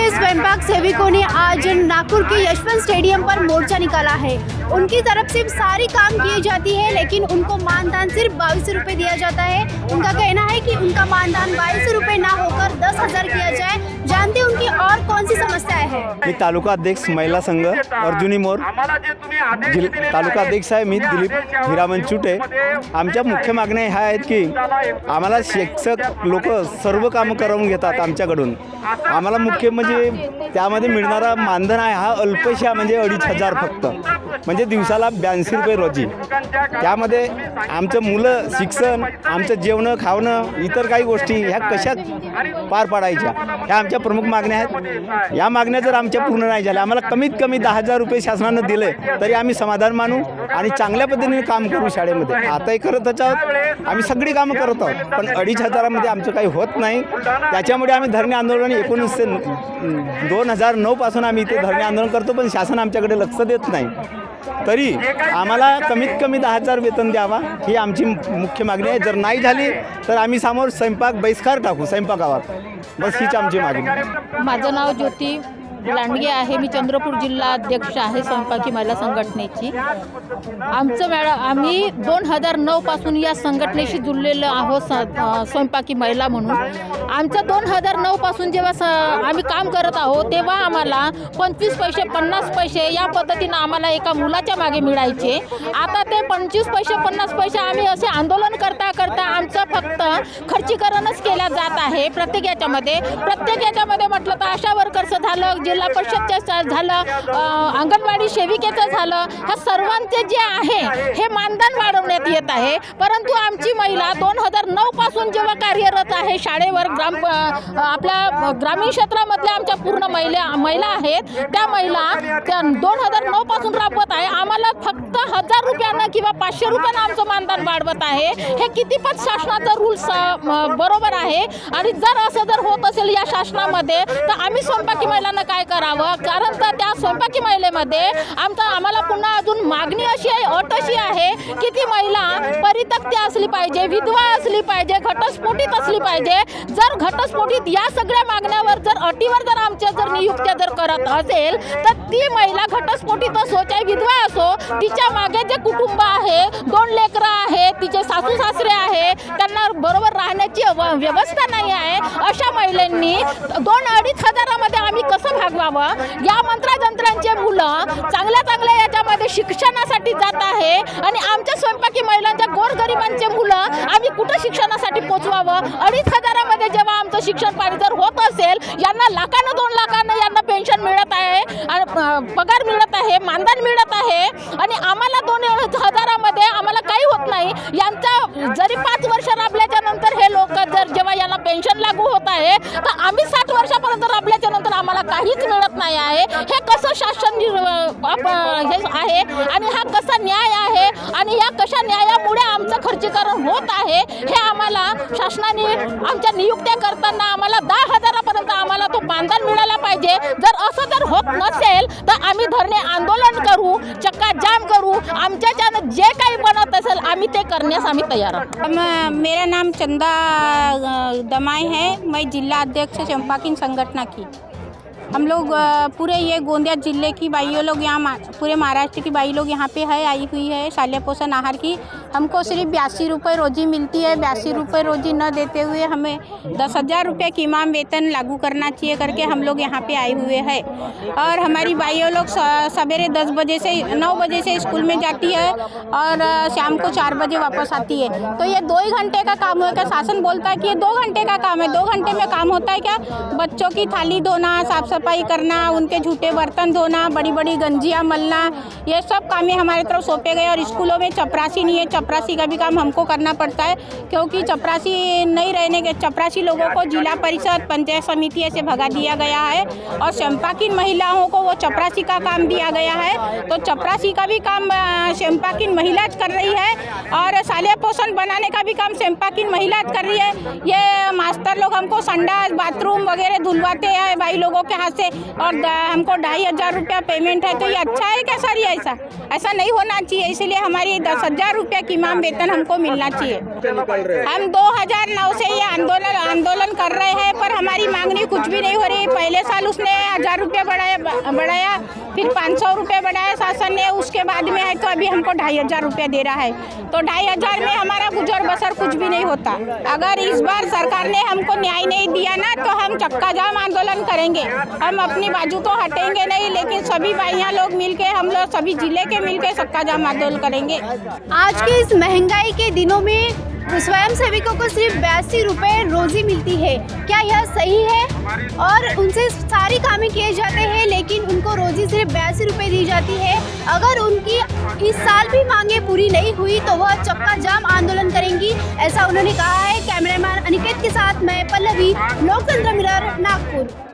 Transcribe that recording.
के स्वयंपाक सेविकों ने आज नागपुर के यशवंत स्टेडियम पर मोर्चा निकाला है। उनकी तरफ से सारी काम की जाती है, लेकिन उनको मानदान सिर्फ 22 रुपये दिया जाता है। उनका कहना है कि उनका मानदान 22 रुपये ना होकर 10,000 किया जाए। जानते उनकी और कौन सी समस्याएं हैं। मी तालुका अध्यक्ष महिला संघ अर्जुनी मोर तालुका अध्यक्ष आहे मी दिलीप हिरामन चुटे। आमच्या मुख्य मागण्या ह्या आहेत की आम्हाला शिक्षक लोक सर्व कामं करून घेतात आमच्याकडून। आम्हाला मुख्य म्हणजे त्यामध्ये मिळणारा मानधन आहे हा अल्पशा म्हणजे 2,500 फक्त, म्हणजे दिवसाला 82 रुपये रोजी। त्यामध्ये आमचं मुलं शिक्षण, आमचं जेवणं खावणं, इतर काही गोष्टी ह्या कशा पार पाडायच्या ह्या आमच्या प्रमुख मागण्या आहेत। या मागण्या जर आमच्या पूर्ण नाही झाल्या, आम्हाला कमीत कमी 10,000 रुपये शासनानं दिले तरी आम्ही समाधान मानू आणि चांगल्या पद्धतीने काम करू शाळेमध्ये। आताही करतच आहोत, आम्ही सगळी कामं करत आहोत, पण 2,500 मध्ये आमचं काही होत नाही। त्याच्यामुळे आम्ही धरणे आंदोलन 2009 पासून आम्ही इथे धरणे आंदोलन करतो, पण शासन आमच्याकडे लक्ष देत नाही। तरी आम्हाला कमीत कमी 10,000 वेतन द्यावा ही आमची मुख्य मागणी आहे। जर नाही झाली तर आम्ही समोर स्वयंपाक बहिष्कार टाकू स्वयंपाकावर, बस हीच आमची मागणी। माझं नाव ज्योती लांडगे आहे, मी चंद्रपूर जिल्हा अध्यक्ष आहे स्वयंपाकी महिला संघटनेची। आम्ही 2009 पासून या संघटनेशी जुळलेलो आहोत स्वयंपाकी महिला म्हणून। आमचं 2009 पासून जेव्हा आम्ही काम करत आहोत तेव्हा आम्हाला 25 पैसे 50 पैसे या पद्धतीनं आम्हाला एका मुलाच्या मागे मिळायचे। आता ते 25 पैसे 50 पैसे आम्ही असे आंदोलन करता करता आमचं फक्त खर्चीकरणच केल्या जात आहे। प्रत्येक याच्यामध्ये म्हटलं तर आशा वर्करचं झालं, जिल्हा परिषदचं झालं, अंगणवाडी सेविकेचं झालं, ह्या सर्वांचे जे आहे हे मानधन वाढवण्यात येत आहे। परंतु आमची महिला 2009 पासून जेव्हा कार्यरत आहे शाळेवर, आपल्या ग्रामीण क्षेत्रामधल्या आमच्या पूर्ण महिला आहेत, त्या महिला 2009 पासून राबवत आहे। आम्हाला फक्त 1,000 रुपयानं किंवा 500 रुपयानं आमचं मानधन वाढवत आहे। हे कितीपत शासनाचा रूल्स बरोबर आहे? आणि जर होत असेल या शासनामध्ये तर आम्ही स्वयंपाकी महिलांना काय करावं? कारण तर त्या स्वयंपाकी महिलेमध्ये आम्हाला पुन्हा अजून मागणी अशी आहे, अट अशी आहे की ती महिला परित्यक्ती असली पाहिजे, विधवा असली पाहिजे, घटस्फोटित असली पाहिजे। जर घटस्फोटित या सगळ्या मागण्यावर अटीवर आमच्या नियुक्त्या करत असेल तर ती महिला घटस्फोटित असो चाहे विधवा असो, तिच्या मागे जे कुटुंब आहे, 2 लेकरं आहे, तिचे सासू सासरे आहे, त्यांना बरोबर राहण्याची व्यवस्था नाही आहे, अशा महिलांनी 2-2.5 हजारामध्ये आम्ही कसं भागवावं? या मंत्राजंत्रांचे मुलं चांगल्या याच्यामध्ये शिक्षणासाठी जात आहे आणि आमच्या स्वयंपाकी महिलांच्या गोरगरिबांचे मुलं आम्ही कुठं शिक्षणासाठी पोचवावं? 2.5 हजारामध्ये जेव्हा आमचं शिक्षण पाणी जर होत असेल, यांना लाखानं 2 लाखानं यांना पेन्शन मिळत आहे, पगार मिळत आहे, मानधन मिळत आहे आणि आम्हाला 2 हजारामध्ये आम्हाला काही होत नाही। यांचा जरी 5 वर्ष राबल्याच्या नंतर हे लोक जेव्हा यांना पेन्शन लागू होत आहे तर आम्ही 60 वर्षापर्यंत राबल्याच्या नंतर आम्हाला काहीच मिळत नाही आहे। हे कसं शासन हे आहे आणि हा कसा न्याय आहे आणि या कशा न्यायामुळे आमचं खर्चीकरण होत आहे हे आम्हाला शासनाने आमच्या नियुक्त्या करताना आम्हाला 10,000पर्यंत आम्हाला तो मानधन मिळाला पाहिजे। जर होत नसेल तर आम्ही धरणे आंदोलन करू, चक्का जाम करू, आमच्याच्यानं जे काही बनत असेल आम्ही ते करण्यास आम्ही तयार आहोत। मेरा नाम चंदा दमाई है, मैं जिला अध्यक्ष चंपाकिन संगठन की। हम लोग पूरे ये गोंदिया जिले की बाइयों लोग यहाँ पूरे महाराष्ट्र की बाई लोग यहाँ पे आई हुई है शालेय पोषण आहार की। हमको सिर्फ 82 रुपये रोजी मिलती है। 82 रुपये रोजी न देते हुए हमें 10,000 रुपये की इमाम वेतन लागू करना चाहिए करके हम लोग यहाँ पे आए हुए हैं। और हमारी बाइयों लोग सवेरे 10 बजे से 9 बजे से स्कूल में जाती है और शाम को 4 बजे वापस आती है। तो ये 2 ही घंटे का काम होगा। शासन बोलता है कि ये 2 घंटे का काम है। 2 घंटे में काम होता है क्या? बच्चों की थाली धोना, साफ सफाई करना, उनके झूठे बर्तन धोना, बड़ी बड़ी गंजियाँ मलना, ये सब कामें हमारे तरफ सौंपे गए। और स्कूलों में चपरासी नहीं है, चपरासी का भी काम हमको करना पड़ता है क्योंकि चपरासी नहीं रहने के चपरासी लोगों को जिला परिषद पंचायत समिति से भगा दिया गया है और चंपाकिन महिलाओं को वो चपरासी का काम दिया गया है। तो चपरासी का भी काम चंपाकिन महिला कर रही है और शालेय पोषण बनाने का भी काम चंपाकिन महिला कर रही है। ये मास्टर लोग हमको संडास बाथरूम वगैरह धुलवाते हैं, भाई लोगों के हाथ वजह से और हमको 2,500 रुपया पेमेंट है। तो ये अच्छा है क्या सर? ये ऐसा नहीं होना चाहिए। इसलिए हमारी 10,000 रुपया की इमाम वेतन हमको मिलना चाहिए। हम 2009 से ये आंदोलन कर रहे हैं, पर हमारी मांगनी कुछ भी नहीं हो रही। पहले साल उसने 1,000 रुपया बढ़ाया, फिर 500 रुपये बढ़ाया शासन ने, उसके बाद में है तो अभी हमको 2,500 रुपया दे रहा है। तो 2,500 में हमारा गुजर बसर कुछ भी नहीं होता। अगर इस बार सरकार ने हमको न्याय नहीं दिया ना, तो हम चक्का जाम आंदोलन करेंगे। हम अपनी बाजू तो हटेंगे नहीं, लेकिन सभी भाइयाँ लोग मिलके, हम लोग सभी जिले के मिलके चक्का जाम आंदोलन करेंगे। आज के इस महंगाई के दिनों में स्वयं सेविकों को सिर्फ 82 रुपये रोजी मिलती है, क्या यह सही है? और उनसे सारी कामें किए जाते हैं, लेकिन उनको रोजी सिर्फ 82 रुपये दी जाती है। अगर उनकी इस साल भी मांगे पूरी नहीं हुई तो वह चक्का जाम आंदोलन करेंगी, ऐसा उन्होंने कहा है। कैमरामैन अनिकेत के साथ मैं पल्लवी, लोकतंत्र मिरर, नागपुर।